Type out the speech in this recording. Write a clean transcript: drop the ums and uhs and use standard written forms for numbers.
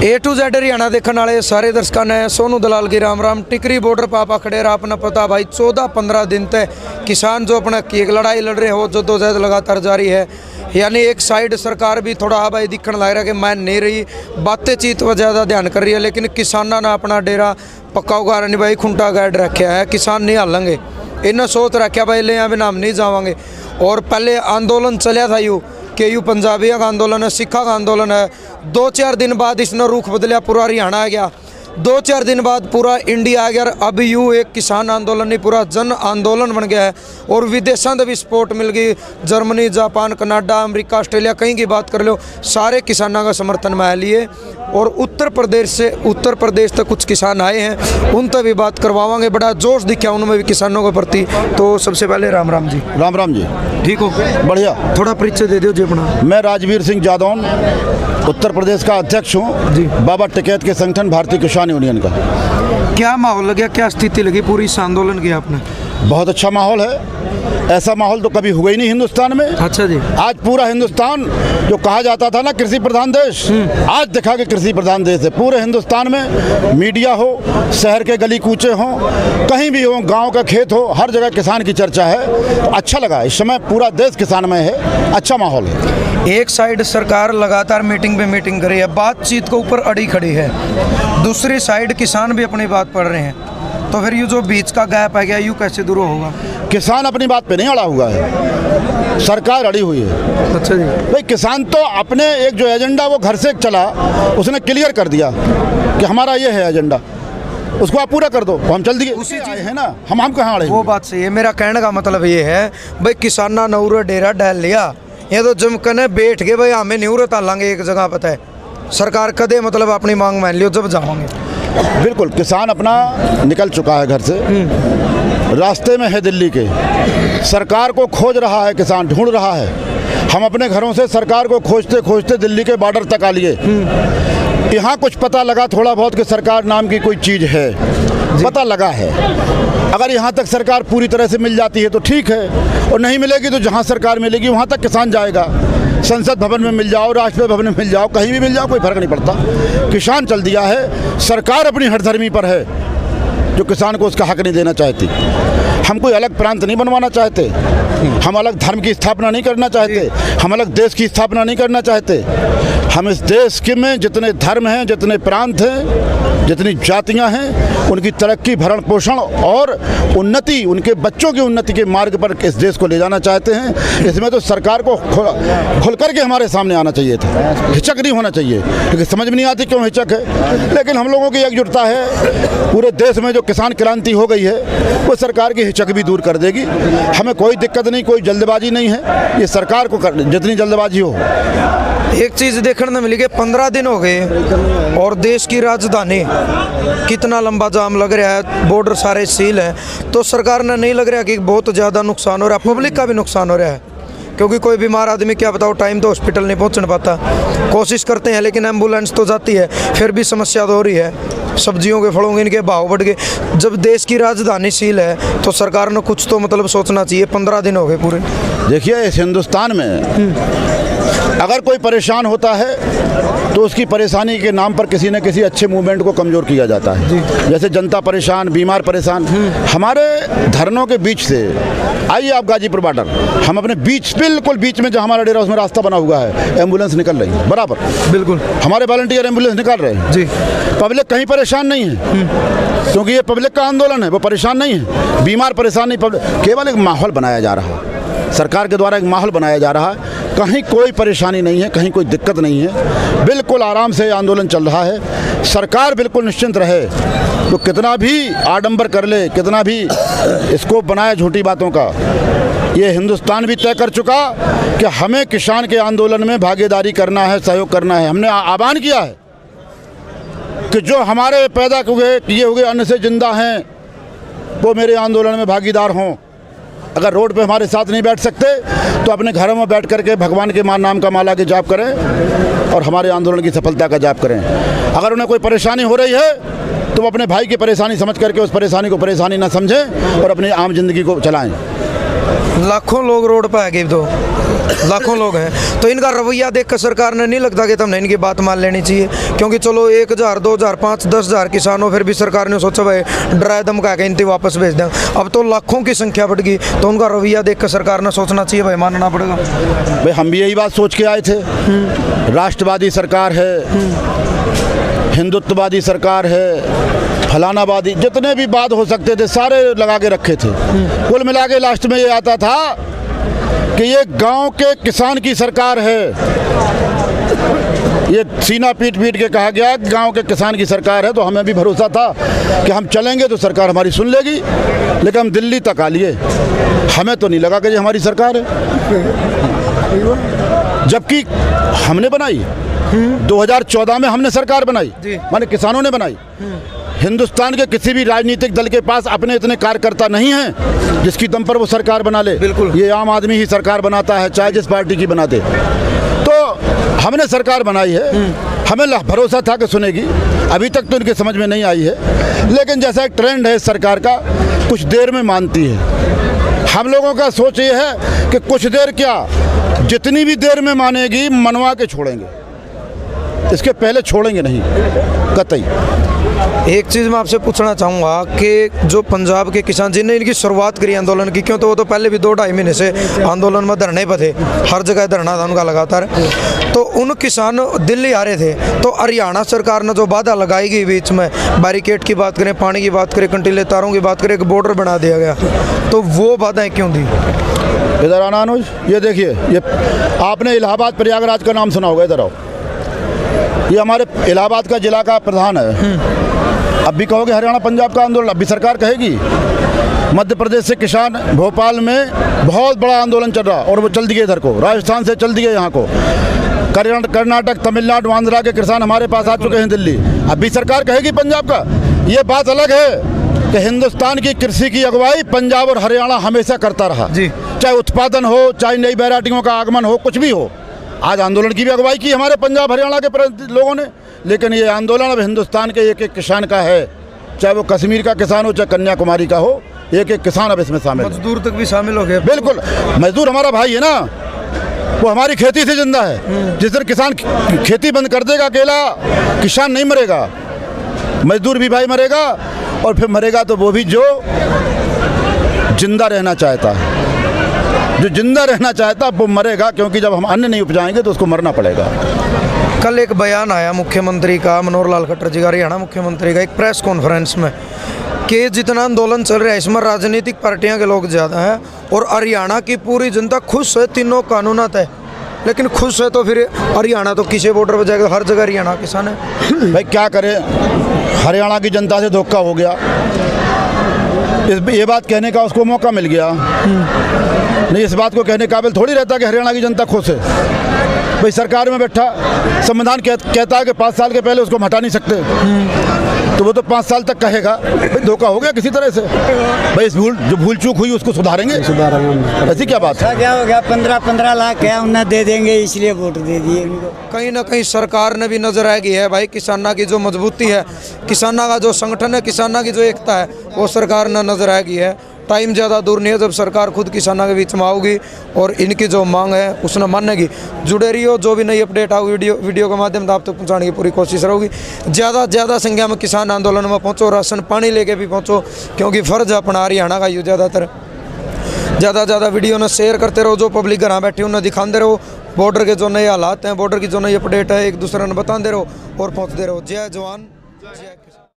A to Z Haryana देखने वाले सारे दर्शकों ने सोनू दलाल की राम राम। टिकरी बॉर्डर पापा खड़े रहा अपना पता भाई 14-15 दिन तक किसान जो अपना की एक लड़ाई लड़ रहे हो जद्दोजहद लगातार जारी है। यानी एक साइड सरकार भी थोड़ा भाई दिखने लग रहा है कि मान नहीं रही, बातें चीत व ज़्यादा ध्यान कर रही है, लेकिन किसाना ने अपना डेरा पक्का उगारा नहीं भाई, खुंटा गाड़ रखा है। किसान नहीं हालेंगे, इन्हें सोच रखा भाई ले अभी नाम नहीं जावांगे। और पहले आंदोलन चलिया था यू पंजाबियों का आंदोलन है, सिखा का आंदोलन है। 2-4 दिन बाद इसने रुख बदलिया, पूरा हरियाणा आ गया। 2-4 दिन बाद पूरा इंडिया आ गया। अब यू एक किसान आंदोलन नहीं, पूरा जन आंदोलन बन गया है। और विदेशों से भी सपोर्ट मिल गई, Germany, Japan, Canada, America, Australia, कहीं की बात कर लो, सारे किसानों का समर्थन में लिए। और उत्तर प्रदेश तक कुछ किसान आए हैं, उन तक भी बात करवावांगे। बड़ा जोश दिखा उनमें भी किसानों के प्रति। तो सबसे पहले राम राम जी। राम राम जी। ठीक हो? बढ़िया। थोड़ा परिचय दे दो जी अपना। मैं राजवीर सिंह जादौन उत्तर प्रदेश का अध्यक्ष हूँ जी। बाबा टिकैत के संगठन भारतीय किसान यूनियन का। क्या माहौल लगे, क्या स्थिति लगी पूरी इस आंदोलन की आपने? बहुत अच्छा माहौल है, ऐसा माहौल तो कभी हुआ ही नहीं हिंदुस्तान में। अच्छा जी। आज पूरा हिंदुस्तान जो कहा जाता था ना कृषि प्रधान देश, आज दिखा कि कृषि प्रधान देश है। पूरे हिंदुस्तान में मीडिया हो, शहर के गली कूचे हों, कहीं भी हो, गांव का खेत हो, हर जगह किसान की चर्चा है। तो अच्छा लगा, इस समय पूरा देश किसानमय है, अच्छा माहौल है। एक साइड सरकार लगातार मीटिंग पे मीटिंग कर रही है, बातचीत के ऊपर अड़ी खड़ी है, दूसरी साइड किसान भी अपनी बात पढ़ रहे हैं। तो फिर ये जो बीच का गैप है गया, यूँ कैसे दूर होगा? किसान अपनी बात पे नहीं अड़ा हुआ है, सरकार अड़ी हुई है। अच्छा जी। भाई किसान तो अपने एक जो एजेंडा वो घर से चला, उसने क्लियर कर दिया कि हमारा ये है एजेंडा, उसको आप पूरा कर दो, हम चल दिए। उसी आए हैं ना, हम कहाँ अड़े? वो बात सही है। मेरा कहने का मतलब ये है भाई, किसाना नौरा डेरा डाल लिया, ये तो जमकने बैठ के भाई हमें न्यूर तालेंगे एक जगह। पता है सरकार कदे मतलब अपनी मांग मान लियो जब जाओगे। बिल्कुल, किसान अपना निकल चुका है घर से, रास्ते में है दिल्ली के, सरकार को खोज रहा है, किसान ढूंढ रहा है। हम अपने घरों से सरकार को खोजते खोजते दिल्ली के बॉर्डर तक आ लिए। यहाँ कुछ पता लगा थोड़ा बहुत कि सरकार नाम की कोई चीज़ है, पता लगा है। अगर यहाँ तक सरकार पूरी तरह से मिल जाती है तो ठीक है, और नहीं मिलेगी तो जहाँ सरकार मिलेगी वहाँ तक किसान जाएगा। संसद भवन में मिल जाओ, राष्ट्रपति भवन में मिल जाओ, कहीं भी मिल जाओ, कोई फर्क नहीं पड़ता। किसान चल दिया है, सरकार अपनी हठधर्मी पर है जो किसान को उसका हक नहीं देना चाहती। हम कोई अलग प्रांत नहीं बनवाना चाहते, हम अलग धर्म की स्थापना नहीं करना चाहते, हम अलग देश की स्थापना नहीं करना चाहते। हम इस देश के में जितने धर्म हैं, जितने प्रांत हैं, जितनी जातियां हैं, उनकी तरक्की, भरण पोषण और उन्नति, उनके बच्चों की उन्नति के मार्ग पर इस देश को ले जाना चाहते हैं। इसमें तो सरकार को खुल करके हमारे सामने आना चाहिए था, हिचक नहीं होना चाहिए, क्योंकि समझ में नहीं आती क्यों हिचक है। लेकिन हम लोगों की एकजुटता है, पूरे देश में जो किसान क्रांति हो गई है वो सरकार की हिचक भी दूर कर देगी। हमें कोई दिक्कत नहीं, कोई जल्दबाजी नहीं है, ये सरकार को जितनी जल्दबाजी हो। एक चीज़ देखने में मिली कि 15 दिन हो गए और देश की राजधानी कितना लंबा जाम लग रहा है, बॉर्डर सारे सील हैं। तो सरकार ने नहीं लग रहा कि बहुत ज़्यादा नुकसान हो रहा है, पब्लिक का भी नुकसान हो रहा है, क्योंकि कोई बीमार आदमी क्या बताओ टाइम तो हॉस्पिटल नहीं पहुंच पाता। कोशिश करते हैं लेकिन एम्बुलेंस तो जाती है, फिर भी समस्या तो हो रही है। सब्जियों के, फलों के, इनके भाव बढ़ गए। जब देश की राजधानी सील है तो सरकार ने कुछ तो मतलब सोचना चाहिए। 15 दिन हो गए पूरे। देखिए, इस हिंदुस्तान में अगर कोई परेशान होता है तो उसकी परेशानी के नाम पर किसी न किसी अच्छे मूवमेंट को कमज़ोर किया जाता है। जैसे जनता परेशान, बीमार परेशान। हमारे धरनों के बीच से आइए आप गाजीपुर बॉर्डर, हम अपने बीच, बिल्कुल बीच में जहाँ हमारा डेरा उसमें रास्ता बना हुआ है, एम्बुलेंस निकल रही है बराबर। बिल्कुल हमारे वॉलंटियर एम्बुलेंस निकाल रहे हैं जी। पब्लिक कहीं परेशान नहीं है, क्योंकि ये पब्लिक का आंदोलन है, वो परेशान नहीं है, बीमार परेशान नहीं। पब्लिक केवल एक माहौल बनाया जा रहा है, सरकार के द्वारा एक माहौल बनाया जा रहा है। कहीं कोई परेशानी नहीं है, कहीं कोई दिक्कत नहीं है, बिल्कुल आराम से आंदोलन चल रहा है। सरकार बिल्कुल निश्चिंत रहे, तो कितना भी आडंबर कर ले, कितना भी स्कोप बनाए झूठी बातों का, ये हिंदुस्तान भी तय कर चुका कि हमें किसान के आंदोलन में भागीदारी करना है, सहयोग करना है। हमने आह्वान किया है कि जो हमारे पैदा किए हुए अन्न से जिंदा हैं वो मेरे आंदोलन में भागीदार हों। अगर रोड पे हमारे साथ नहीं बैठ सकते तो अपने घरों में बैठ करके भगवान के नाम का माला के जाप करें और हमारे आंदोलन की सफलता का जाप करें। अगर उन्हें कोई परेशानी हो रही है तो वो अपने भाई की परेशानी समझ करके उस परेशानी को परेशानी ना समझें और अपनी आम जिंदगी को चलाएं। लाखों लोग रोड पर आगे तो लाखों लोग हैं, तो इनका रवैया देखकर सरकार ने नहीं लगता कि तुमने इनकी बात मान लेनी चाहिए, क्योंकि चलो 1000 2000 5 10,000 किसान हो, फिर भी सरकार ने सोचा भाई डराए धमका के इनती वापस भेज दें। अब तो लाखों की संख्या बढ़ गई, तो उनका रवैया देखकर सरकार ने सोचना चाहिए भाई मानना पड़ेगा। भाई हम भी यही बात सोच के आए थे, राष्ट्रवादी सरकार है, हिंदुत्ववादी सरकार है, फलानावादी, जितने भी बात हो सकते थे सारे लगा के रखे थे। कुल मिला के लास्ट में ये आता था कि ये गांव के किसान की सरकार है। ये सीना पीट पीट के कहा गया कि गांव के किसान की सरकार है, तो हमें भी भरोसा था कि हम चलेंगे तो सरकार हमारी सुन लेगी, लेकिन हम दिल्ली तक आ लिए, हमें तो नहीं लगा कि ये हमारी सरकार है, जबकि हमने बनाई 2014 में हमने सरकार बनाई, माने किसानों ने बनाई। हिंदुस्तान के किसी भी राजनीतिक दल के पास अपने इतने कार्यकर्ता नहीं हैं जिसकी दम पर वो सरकार बना ले। बिल्कुल, ये आम आदमी ही सरकार बनाता है, चाहे जिस पार्टी की बना दे। तो हमने सरकार बनाई है, हमें भरोसा था कि सुनेगी। अभी तक तो इनके समझ में नहीं आई है, लेकिन जैसा एक ट्रेंड है सरकार का, कुछ देर में मानती है। हम लोगों का सोच ये है कि कुछ देर क्या, जितनी भी देर में मानेगी मनवा के छोड़ेंगे, इसके पहले छोड़ेंगे नहीं कतई। एक चीज़ मैं आपसे पूछना चाहूँगा कि जो पंजाब के किसान जिनने इनकी शुरुआत करी आंदोलन की, क्यों तो वो तो पहले भी 2-2.5 महीने से आंदोलन में धरने पर थे, हर जगह धरना था उनका लगातार, तो उन किसान दिल्ली आ रहे थे, तो हरियाणा सरकार ने जो बाधा लगाई गई बीच में, बैरिकेड की बात करें, पानी की बात करें, कंटीले तारों की बात करें, एक बॉर्डर बना दिया गया, तो वो बाधाएं क्यों दी? इधर आना अनुज, ये देखिए, ये आपने इलाहाबाद प्रयागराज का नाम सुना होगा, इधर आओ। ये हमारे इलाहाबाद का जिला का प्रधान है। अब भी कहोगे हरियाणा पंजाब का आंदोलन, अब भी सरकार कहेगी। मध्य प्रदेश से किसान भोपाल में बहुत बड़ा आंदोलन चल रहा, और वो चल दिए इधर को, राजस्थान से चल दिए यहाँ को, कर्नाटक, तमिलनाडु, आंध्रा के किसान हमारे पास आ चुके हैं दिल्ली। अब भी सरकार कहेगी पंजाब का। ये बात अलग है कि हिंदुस्तान की कृषि की अगुवाई पंजाब और हरियाणा हमेशा करता रहा, चाहे उत्पादन हो, चाहे नई वैरायटियों का आगमन हो, कुछ भी हो। आज आंदोलन की भी अगुवाई की हमारे पंजाब हरियाणा के लोगों ने, लेकिन ये आंदोलन अब हिंदुस्तान के एक एक किसान का है, चाहे वो कश्मीर का किसान हो, चाहे कन्याकुमारी का हो, एक एक किसान अब इसमें शामिल है। मजदूर तक भी शामिल हो गए। बिल्कुल, मजदूर हमारा भाई है ना, वो हमारी खेती से जिंदा है। जिस दिन किसान खेती बंद कर देगा, अकेला किसान नहीं मरेगा, मजदूर भी भाई मरेगा, और फिर मरेगा तो वो भी जो जिंदा रहना चाहता है, जो जिंदा रहना चाहता है वो मरेगा, क्योंकि जब हम अन्न नहीं उपजाएंगे तो उसको मरना पड़ेगा। कल एक बयान आया मुख्यमंत्री का, मनोहर लाल खट्टर जी का, हरियाणा मुख्यमंत्री का, एक प्रेस कॉन्फ्रेंस में, कि जितना आंदोलन चल रहा है इसमें राजनीतिक पार्टियां के लोग ज़्यादा हैं और हरियाणा की पूरी जनता खुश है, तीनों कानूनात है, लेकिन खुश है तो फिर हरियाणा तो किसी बॉर्डर पर जाएगा, हर जगह हरियाणा किसान है। भाई क्या करें, हरियाणा की जनता से धोखा हो गया, ये बात कहने का उसको मौका मिल गया। नहीं, इस बात को कहने काबिल थोड़ी रहता कि हरियाणा की जनता खुश है। भाई सरकार में बैठा, संविधान कहता है कि 5 साल के पहले उसको हम हटा नहीं सकते, तो वो तो 5 साल तक कहेगा। भाई धोखा हो गया किसी तरह से। भाई इस जो भूल चूक हुई उसको सुधारेंगे, ऐसी क्या बात है? क्या हो गया, 15-15 लाख क्या उन्हें दे देंगे, इसलिए वोट दे दिए उनको। कहीं ना कहीं सरकार ने भी नजर आ गई है भाई, किसाना की जो मजबूती है, किसाना का जो संगठन है, किसाना की जो एकता है, वो सरकार ने नजर आ गई है। टाइम ज़्यादा दूर नहीं है जब सरकार खुद किसानों के बीच में आऊगी और इनकी जो मांग है उसने मानेगी। जुड़े रहिए, जो भी नई अपडेट आओ वीडियो के माध्यम से आप तक पहुंचाने की पूरी कोशिश रहेगी। ज़्यादा संख्या में किसान आंदोलन में पहुंचो, राशन पानी लेके भी पहुंचो, क्योंकि फ़र्ज है अपना हरियाणा का ये। ज़्यादा वीडियो ने शेयर करते रहो, जो पब्लिक घर बैठे उन्हें दिखाते रहो, बॉर्डर के जो नए हालात हैं, बॉर्डर की जो नई अपडेट है, एक दूसरे ने बताते रहो और पहुँचते रहो। जय जवान जय किसान।